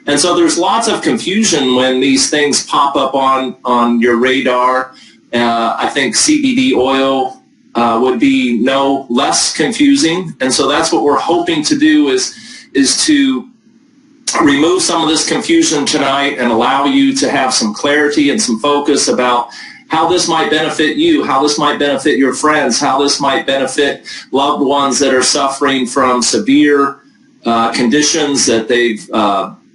And so there's lots of confusion when these things pop up on your radar. I think CBD oil would be no less confusing. And so that's what we're hoping to do is to remove some of this confusion tonight and allow you to have some clarity and some focus about how this might benefit you, how this might benefit your friends, how this might benefit loved ones that are suffering from severe conditions that they've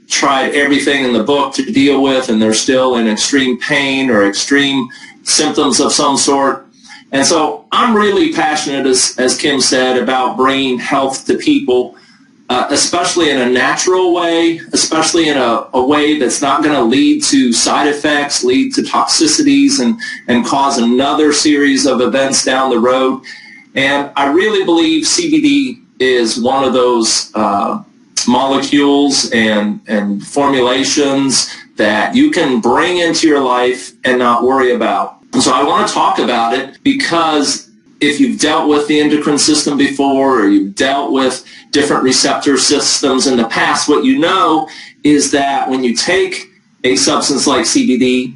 tried everything in the book to deal with, and they're still in extreme pain or extreme symptoms of some sort. And so I'm really passionate, as Kim said, about bringing health to people, especially in a natural way, especially in a way that's not going to lead to side effects, lead to toxicities, and cause another series of events down the road. And I really believe CBD is one of those molecules and formulations that you can bring into your life and not worry about. So I want to talk about it because if you've dealt with the endocrine system before, or you've dealt with different receptor systems in the past, what you know is that when you take a substance like CBD,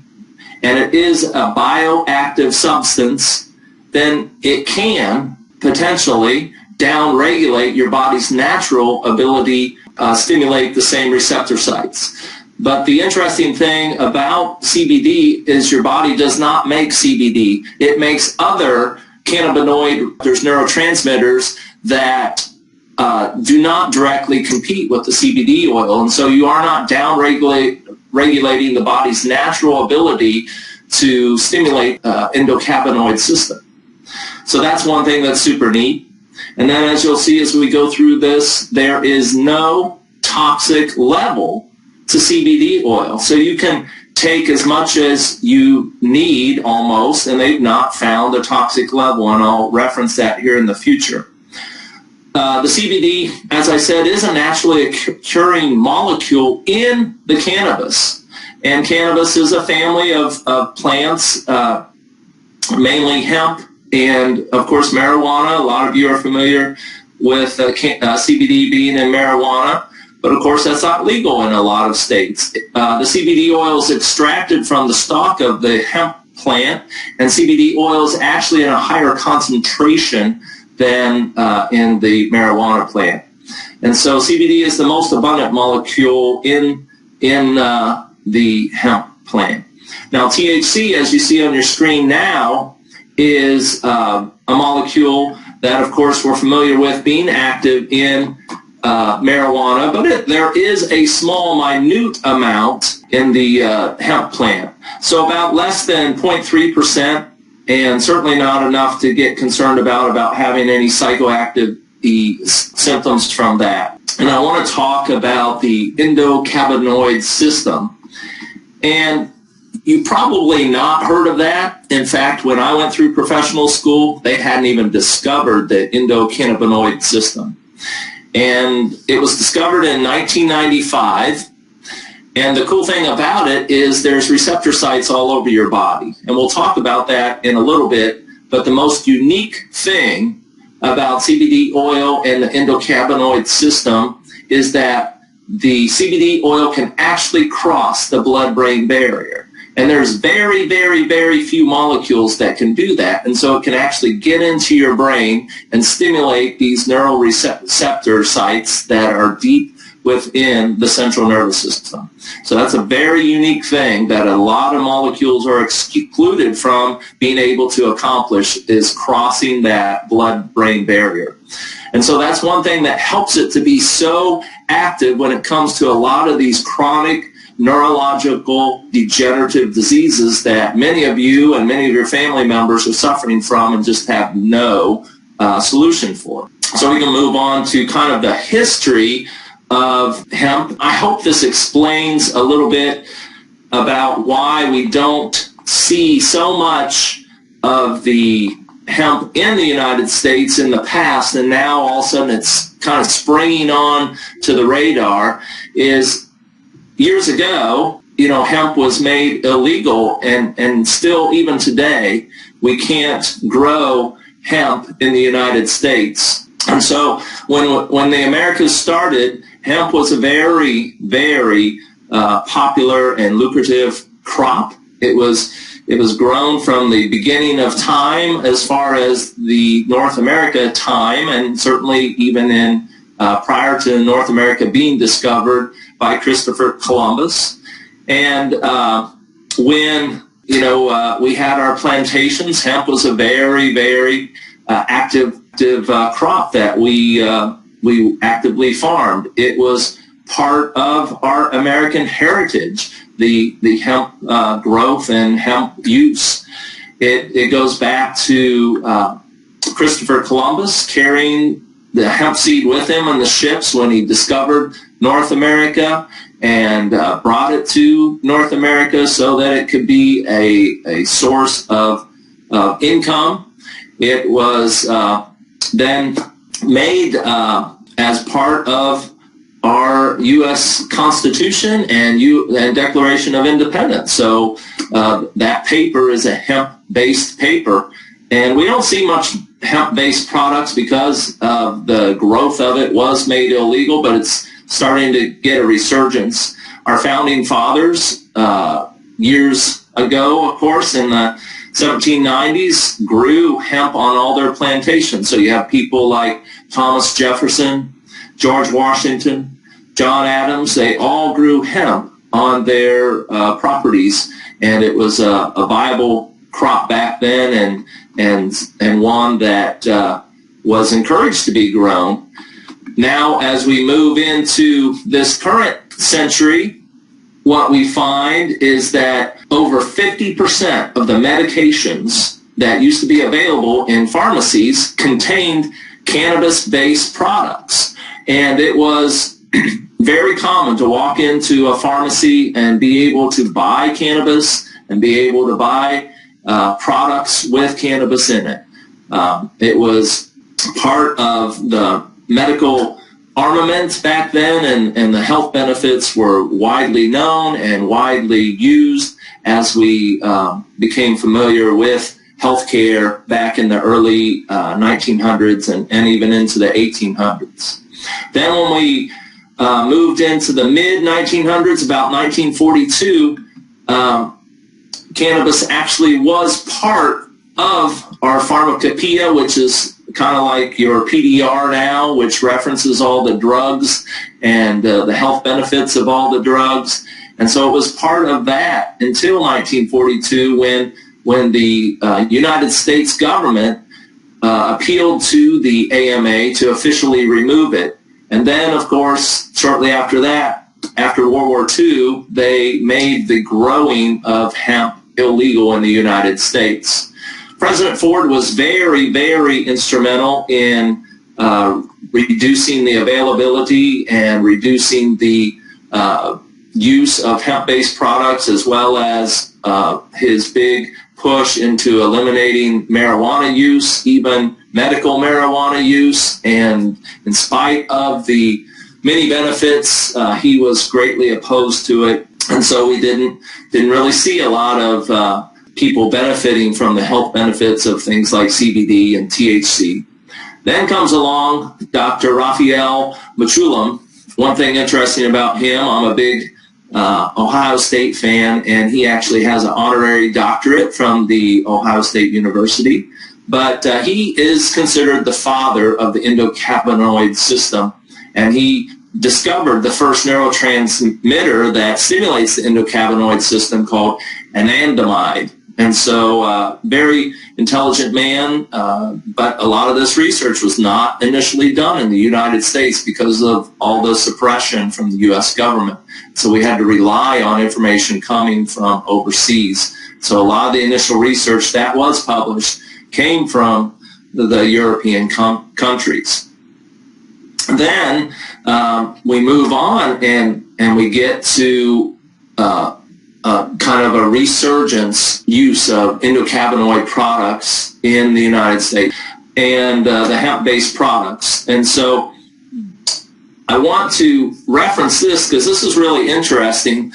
and it is a bioactive substance, then it can potentially downregulate your body's natural ability stimulate the same receptor sites. But the interesting thing about CBD is your body does not make CBD. It makes other cannabinoid, there's neurotransmitters that do not directly compete with the CBD oil. And so you are not regulating the body's natural ability to stimulate endocannabinoid system. So that's one thing that's super neat. And then as you'll see as we go through this, there is no toxic level to CBD oil. So you can take as much as you need almost, and they've not found a toxic level, and I'll reference that here in the future. The CBD, as I said, is a naturally occurring molecule in the cannabis. And cannabis is a family of plants, mainly hemp, and of course marijuana. A lot of you are familiar with CBD being in marijuana, but of course that's not legal in a lot of states. The CBD oil is extracted from the stalk of the hemp plant, and CBD oil is actually in a higher concentration than in the marijuana plant. And so CBD is the most abundant molecule in the hemp plant. Now THC, as you see on your screen now, is a molecule that, of course, we're familiar with being active in marijuana, but there is a small, minute amount in the hemp plant. So about less than 0.3%, and certainly not enough to get concerned about having any psychoactive symptoms from that. And I want to talk about the endocannabinoid system. And you've probably not heard of that. In fact, when I went through professional school, they hadn't even discovered the endocannabinoid system. And it was discovered in 1995. And the cool thing about it is there's receptor sites all over your body. And we'll talk about that in a little bit. But the most unique thing about CBD oil and the endocannabinoid system is that the CBD oil can actually cross the blood-brain barrier. And there's very, very, very few molecules that can do that. And so it can actually get into your brain and stimulate these neural receptor sites that are deep within the central nervous system. So that's a very unique thing that a lot of molecules are excluded from being able to accomplish, is crossing that blood-brain barrier. And so that's one thing that helps it to be so active when it comes to a lot of these chronic neurological degenerative diseases that many of you and many of your family members are suffering from and just have no solution for. So we can move on to kind of the history of hemp. I hope this explains a little bit about why we don't see so much of the hemp in the United States in the past, and now all of a sudden it's kind of springing on to the radar. Is years ago, you know, hemp was made illegal, and still even today we can't grow hemp in the United States. And so when the Americas started hemp was a very, very popular and lucrative crop. It was grown from the beginning of time as far as the North America time, and certainly even in prior to North America being discovered by Christopher Columbus. And when we had our plantations, hemp was a very, very active crop that we actively farmed. It was part of our American heritage, the hemp growth and hemp use. It goes back to Christopher Columbus carrying the hemp seed with him on the ships when he discovered North America and brought it to North America so that it could be a source of income. It was then made as part of our U.S. Constitution and Declaration of Independence. So that paper is a hemp-based paper. And we don't see much hemp-based products because the growth of it was made illegal, but it's starting to get a resurgence. Our founding fathers, years ago, of course, in the 1790s, grew hemp on all their plantations. So you have people like Thomas Jefferson, George Washington, John Adams. They all grew hemp on their properties, and it was a viable crop back then, and one that was encouraged to be grown. Now, as we move into this current century, what we find is that over 50% of the medications that used to be available in pharmacies contained cannabis-based products. And it was very common to walk into a pharmacy and be able to buy cannabis and be able to buy products with cannabis in it. It was part of the medical armament back then, and the health benefits were widely known and widely used as we became familiar with healthcare back in the early 1900s and even into the 1800s. Then when we moved into the mid-1900s, about 1942, cannabis actually was part of our pharmacopoeia, which is kind of like your PDR now, which references all the drugs and the health benefits of all the drugs. And so it was part of that until 1942 when the United States government appealed to the AMA to officially remove it. And then, of course, shortly after that, after World War II, they made the growing of hemp illegal in the United States. President Ford was very, very instrumental in reducing the availability and reducing the use of hemp-based products, as well as his big push into eliminating marijuana use, even medical marijuana use. And in spite of the many benefits, he was greatly opposed to it. And so we didn't really see a lot of people benefiting from the health benefits of things like CBD and THC. Then comes along Dr. Raphael Mechoulam. One thing interesting about him, I'm a big Ohio State fan, and he actually has an honorary doctorate from the Ohio State University. But he is considered the father of the endocannabinoid system, and he discovered the first neurotransmitter that stimulates the endocannabinoid system called anandamide. And so very intelligent man, but a lot of this research was not initially done in the United States because of all the suppression from the U.S. government. So we had to rely on information coming from overseas. So a lot of the initial research that was published came from the European countries. Then we move on and we get to kind of a resurgence use of endocannabinoid products in the United States and the hemp-based products. And so I want to reference this because this is really interesting,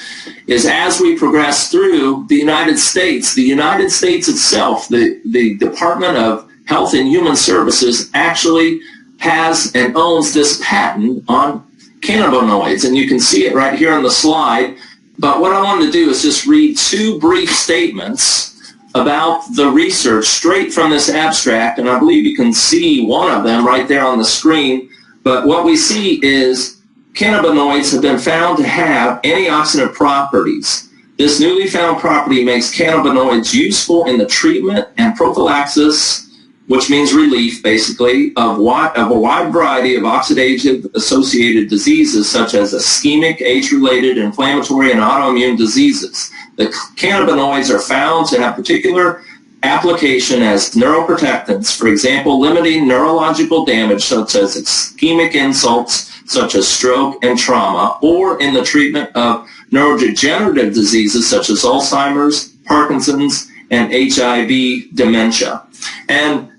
is as we progress through the United States itself, the Department of Health and Human Services actually has and owns this patent on cannabinoids, and you can see it right here on the slide. But what I wanted to do is just read two brief statements about the research straight from this abstract, and I believe you can see one of them right there on the screen. But what we see is cannabinoids have been found to have antioxidant properties. This newly found property makes cannabinoids useful in the treatment and prophylaxis, which means relief, basically, of a wide variety of oxidative-associated diseases such as ischemic, age-related, inflammatory, and autoimmune diseases. The cannabinoids are found to have particular application as neuroprotectants, for example, limiting neurological damage such as ischemic insults such as stroke and trauma, or in the treatment of neurodegenerative diseases such as Alzheimer's, Parkinson's, and HIV dementia. And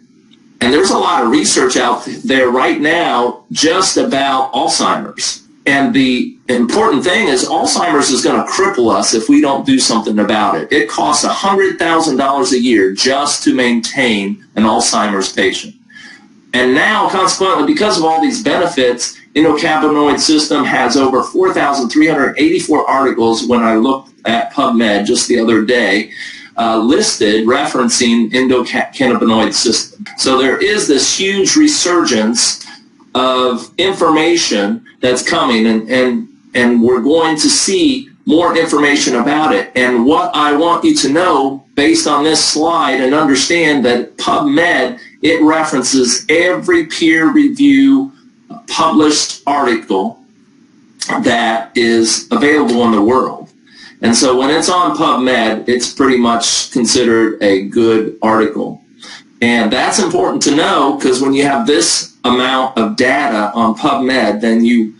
there's a lot of research out there right now just about Alzheimer's. And the important thing is Alzheimer's is going to cripple us if we don't do something about it. It costs $100,000 a year just to maintain an Alzheimer's patient. And now, consequently, because of all these benefits, Endocannabinoid System has over 4,384 articles when I looked at PubMed just the other day, listed referencing endocannabinoid system. So there is this huge resurgence of information that's coming, and we're going to see more information about it. And what I want you to know based on this slide and understand that PubMed, it references every peer review published article that is available in the world. And so when it's on PubMed, it's pretty much considered a good article. And that's important to know, because when you have this amount of data on PubMed, then you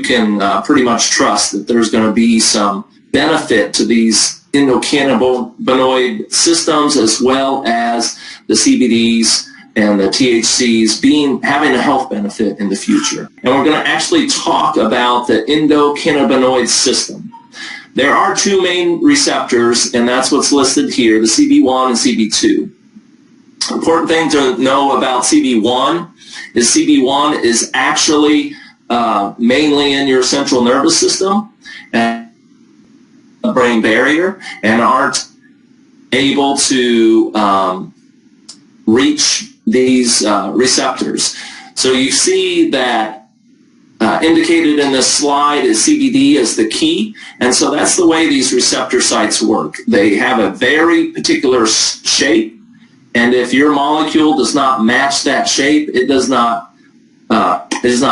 can pretty much trust that there's going to be some benefit to these endocannabinoid systems, as well as the CBDs and the THCs having a health benefit in the future. And we're going to actually talk about the endocannabinoid system. There are two main receptors, and that's what's listed here, the CB1 and CB2. Important thing to know about CB1 is actually mainly in your central nervous system and the brain barrier, and aren't able to reach these receptors. So you see that indicated in this slide is CBD as the key, and so that's the way these receptor sites work. They have a very particular shape, and if your molecule does not match that shape, it is not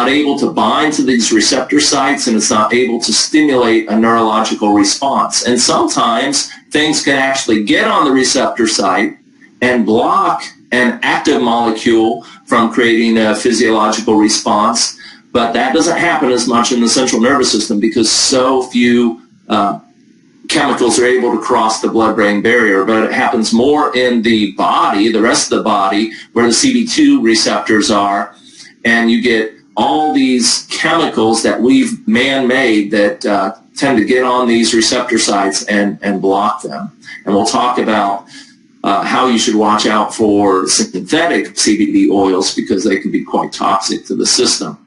able to bind to these receptor sites, and it's not able to stimulate a neurological response. And sometimes things can actually get on the receptor site and block an active molecule from creating a physiological response. But that doesn't happen as much in the central nervous system because so few chemicals are able to cross the blood-brain barrier. But it happens more in the body, the rest of the body, where the CB2 receptors are. And you get all these chemicals that we've man-made that tend to get on these receptor sites and block them. And we'll talk about how you should watch out for synthetic CBD oils because they can be quite toxic to the system.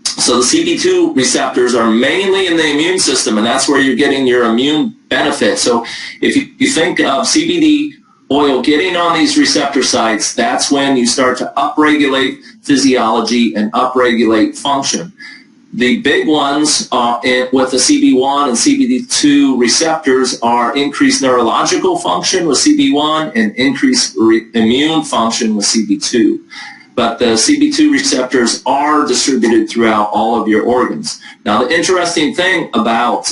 So the CB2 receptors are mainly in the immune system, and that's where you're getting your immune benefit. So if you think of CBD oil getting on these receptor sites, that's when you start to upregulate physiology and upregulate function. The big ones with the CB1 and CBD2 receptors are increased neurological function with CB1 and increased immune function with CB2. But the CB2 receptors are distributed throughout all of your organs. Now, the interesting thing about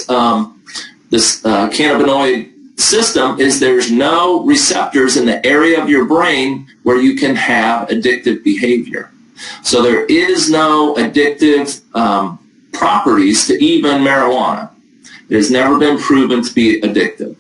this cannabinoid system is there's no receptors in the area of your brain where you can have addictive behavior. So there is no addictive properties to even marijuana. It has never been proven to be addictive.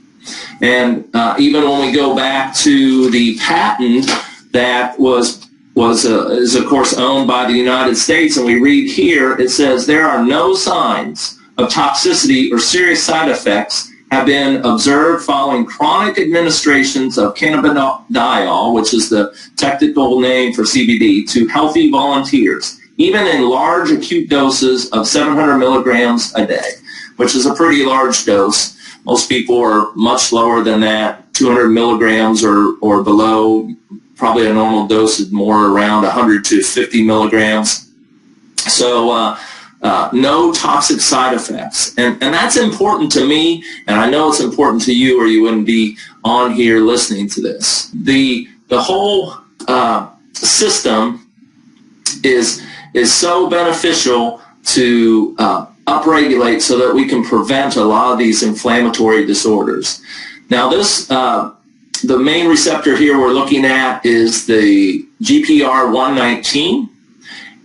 And even when we go back to the patent that is of course owned by the United States, and we read here, it says there are no signs of toxicity or serious side effects have been observed following chronic administrations of cannabidiol, which is the technical name for CBD, to healthy volunteers. even in large acute doses of 700 milligrams a day, which is a pretty large dose. Most people are much lower than that, 200 milligrams or below. Probably a normal dose is more around 100 to 50 milligrams. So no toxic side effects. And that's important to me, and I know it's important to you, or you wouldn't be on here listening to this. The whole system is so beneficial to upregulate so that we can prevent a lot of these inflammatory disorders. Now this, the main receptor here we're looking at is the GPR119.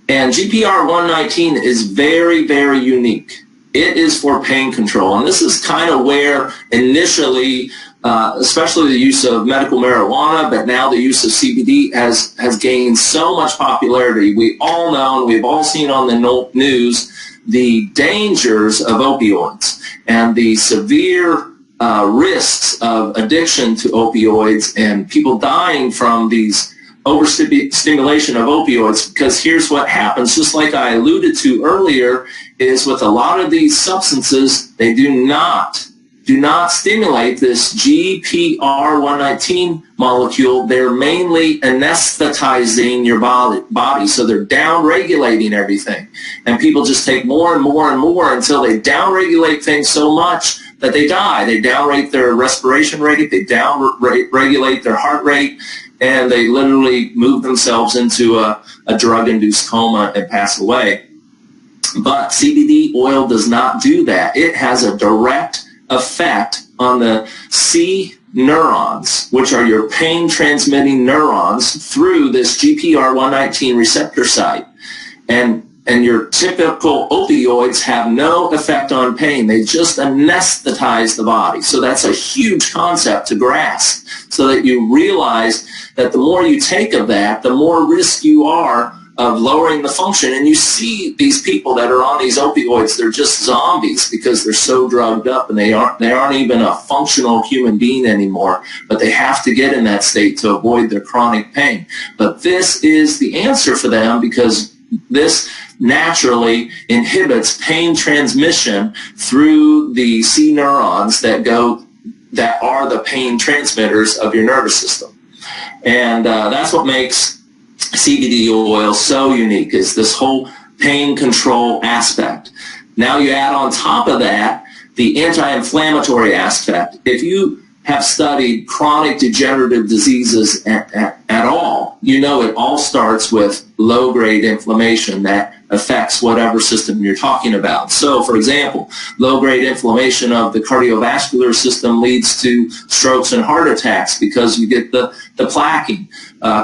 And GPR119 is very, very unique. It is for pain control. And this is kind of where initially, especially the use of medical marijuana, but now the use of CBD has gained so much popularity. We all know, and we've all seen on the news, the dangers of opioids and the severe risks of addiction to opioids and people dying from these overstimulation of opioids, because here's what happens, just like I alluded to earlier, is with a lot of these substances, they do not stimulate this GPR119 molecule. They're mainly anesthetizing your body, so they're down-regulating everything. And people just take more and more and more until they down-regulate things so much that they die. They down-rate their respiration rate, they down-regulate their heart rate, and they literally move themselves into a drug-induced coma and pass away. But CBD oil does not do that. It has a direct effect on the C neurons, which are your pain-transmitting neurons, through this GPR119 receptor site. And your typical opioids have no effect on pain. They just anesthetize the body. So that's a huge concept to grasp, so that you realize that the more you take of that, the more risk you are of lowering the function. And you see these people that are on these opioids, they're just zombies because they're so drugged up, and they aren't even a functional human being anymore, but they have to get in that state to avoid their chronic pain. But this is the answer for them, because this naturally inhibits pain transmission through the C neurons that are the pain transmitters of your nervous system. And that's what makes CBD oil so unique, is this whole pain control aspect. Now you add on top of that the anti-inflammatory aspect. If you have studied chronic degenerative diseases at all, you know it all starts with low-grade inflammation that affects whatever system you're talking about. So, for example, low-grade inflammation of the cardiovascular system leads to strokes and heart attacks because you get the plaquing.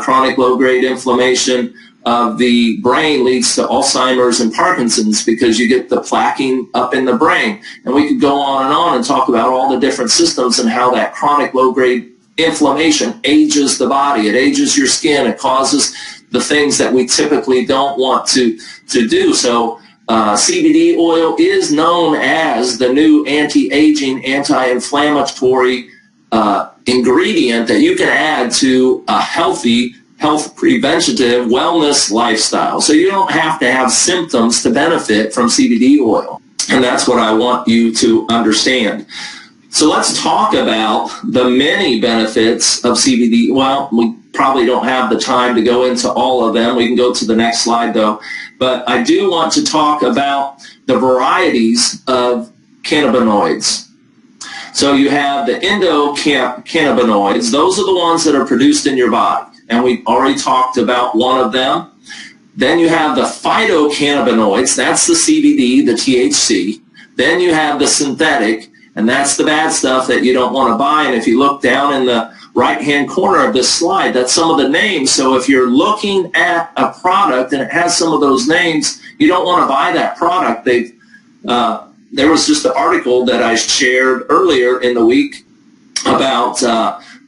Chronic low-grade inflammation of the brain leads to Alzheimer's and Parkinson's because you get the plaquing up in the brain. And we could go on and talk about all the different systems and how that chronic low-grade inflammation ages the body. It ages your skin. It causes the things that we typically don't want to do. So CBD oil is known as the new anti-aging, anti-inflammatory ingredient that you can add to a healthy, health preventative wellness lifestyle. So you don't have to have symptoms to benefit from CBD oil. And that's what I want you to understand. So let's talk about the many benefits of CBD. Well, we probably don't have the time to go into all of them. We can go to the next slide, though. But I do want to talk about the varieties of cannabinoids. So you have the endocannabinoids. Those are the ones that are produced in your body. And we already talked about one of them. Then you have the phytocannabinoids. That's the CBD, the THC. Then you have the synthetic, and that's the bad stuff that you don't want to buy. And if you look down in the right-hand corner of this slide, that's some of the names. So if you're looking at a product and it has some of those names, you don't want to buy that product. There was just an article that I shared earlier in the week about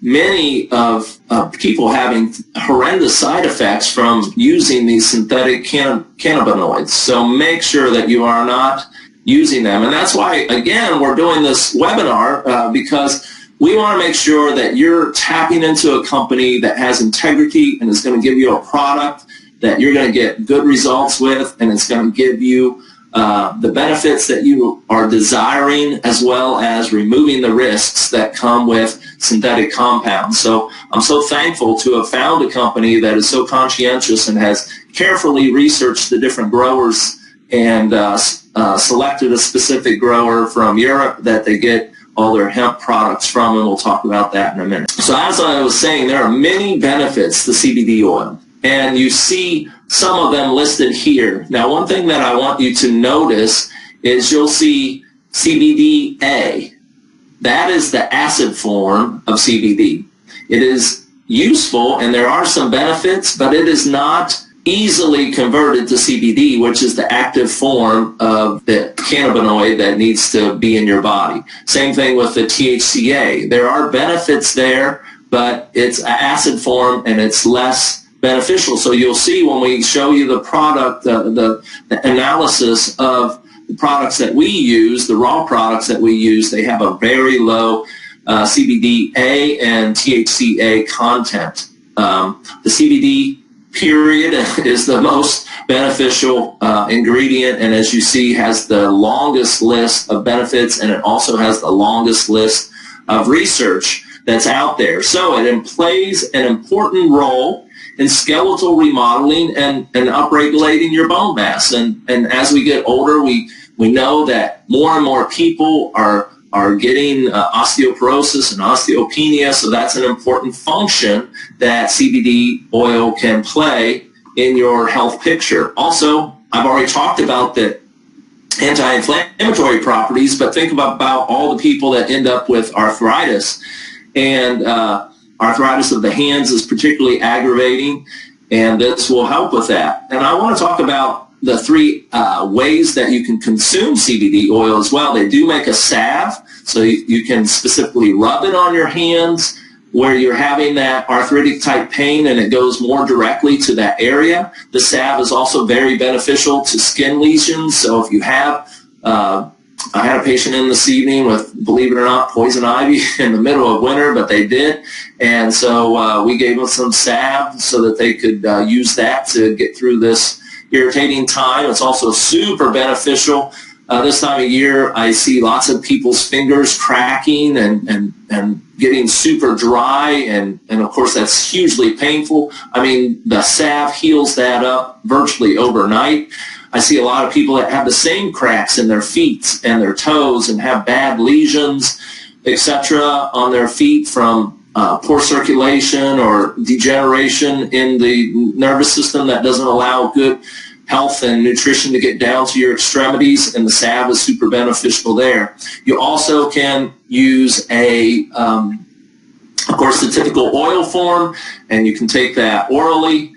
many of people having horrendous side effects from using these synthetic cannabinoids. So make sure that you are not using them. And that's why, again, we're doing this webinar because we want to make sure that you're tapping into a company that has integrity and is going to give you a product that you're going to get good results with, and it's going to give you the benefits that you are desiring, as well as removing the risks that come with synthetic compounds. So I'm so thankful to have found a company that is so conscientious and has carefully researched the different growers and selected a specific grower from Europe that they get all their hemp products from, and we'll talk about that in a minute. So as I was saying, there are many benefits to CBD oil, and you see some of them listed here. Now, one thing that I want you to notice is you'll see CBDA. That is the acid form of CBD. It is useful, and there are some benefits, but it is not easily converted to CBD, which is the active form of the cannabinoid that needs to be in your body. Same thing with the THCA. There are benefits there, but it's an acid form and it's less beneficial. So you'll see when we show you the product, the analysis of the products that we use, the raw products that we use, they have a very low CBDA and THCA content. The CBD period is the most beneficial ingredient, and as you see, has the longest list of benefits, and it also has the longest list of research that's out there. So it plays an important role in skeletal remodeling and upregulating your bone mass. And as we get older, we know that more and more people are getting osteoporosis and osteopenia, so that's an important function that CBD oil can play in your health picture. Also, I've already talked about the anti-inflammatory properties, but think about all the people that end up with arthritis. And arthritis of the hands is particularly aggravating, and this will help with that. And I want to talk about the three ways that you can consume CBD oil as well. They do make a salve, so you can specifically rub it on your hands where you're having that arthritic type pain, and it goes more directly to that area. The salve is also very beneficial to skin lesions. So if you have, I had a patient in this evening with, believe it or not, poison ivy in the middle of winter, but they did. And so we gave them some salve so that they could use that to get through this irritating time. It's also super beneficial. This time of year, I see lots of people's fingers cracking and getting super dry, and of course that's hugely painful. I mean, the salve heals that up virtually overnight. I see a lot of people that have the same cracks in their feet and their toes and have bad lesions, etc., on their feet from poor circulation or degeneration in the nervous system that doesn't allow good health and nutrition to get down to your extremities, and the salve is super beneficial there. You also can use of course, the typical oil form, and you can take that orally.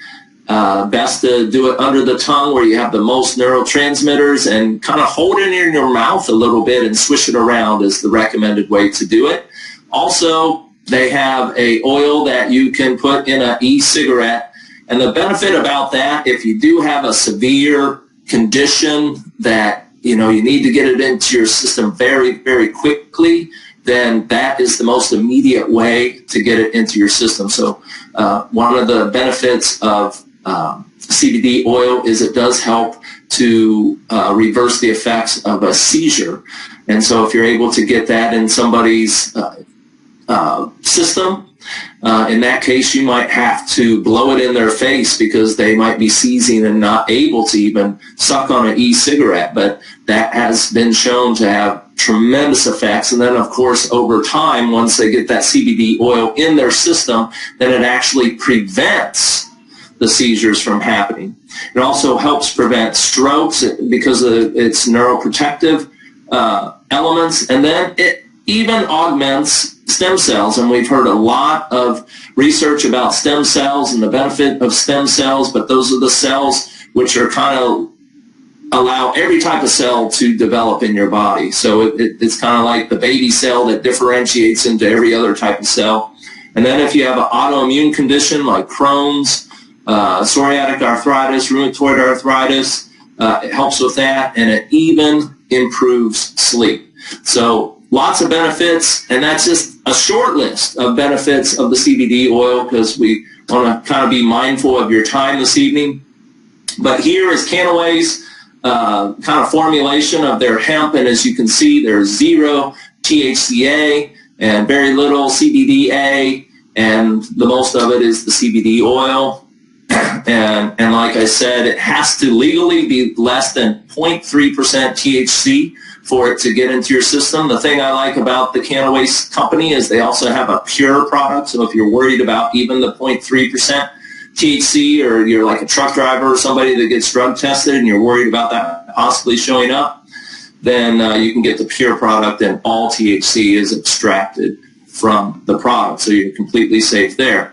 Best to do it under the tongue where you have the most neurotransmitters, and kind of hold it in your mouth a little bit and swish it around is the recommended way to do it. Also, they have a oil that you can put in an e-cigarette. And the benefit about that, if you do have a severe condition that you need to get it into your system very, very quickly, then that is the most immediate way to get it into your system. So one of the benefits of CBD oil is it does help to reverse the effects of a seizure. And so if you're able to get that in somebody's system, in that case, you might have to blow it in their face because they might be seizing and not able to even suck on an e-cigarette. But that has been shown to have tremendous effects. And then, of course, over time, once they get that CBD oil in their system, then it actually prevents the seizures from happening. It also helps prevent strokes because of its neuroprotective elements. And then it even augments stem cells, and we've heard a lot of research about stem cells and the benefit of stem cells, but those are the cells which are kind of allow every type of cell to develop in your body. So it's kind of like the baby cell that differentiates into every other type of cell. And then if you have an autoimmune condition like Crohn's, psoriatic arthritis, rheumatoid arthritis, it helps with that, and it even improves sleep. So lots of benefits, and that's just a short list of benefits of the CBD oil, because we want to kind of be mindful of your time this evening. But here is Cannaway's kind of formulation of their hemp, and as you can see, there's 0 THCA and very little CBDA, and the most of it is the CBD oil. And like I said, it has to legally be less than 0.3% THC for it to get into your system. The thing I like about the Cannaway company is they also have a pure product. So if you're worried about even the 0.3% THC, or you're like a truck driver or somebody that gets drug tested and you're worried about that possibly showing up, then you can get the pure product, and all THC is extracted from the product, so you're completely safe there.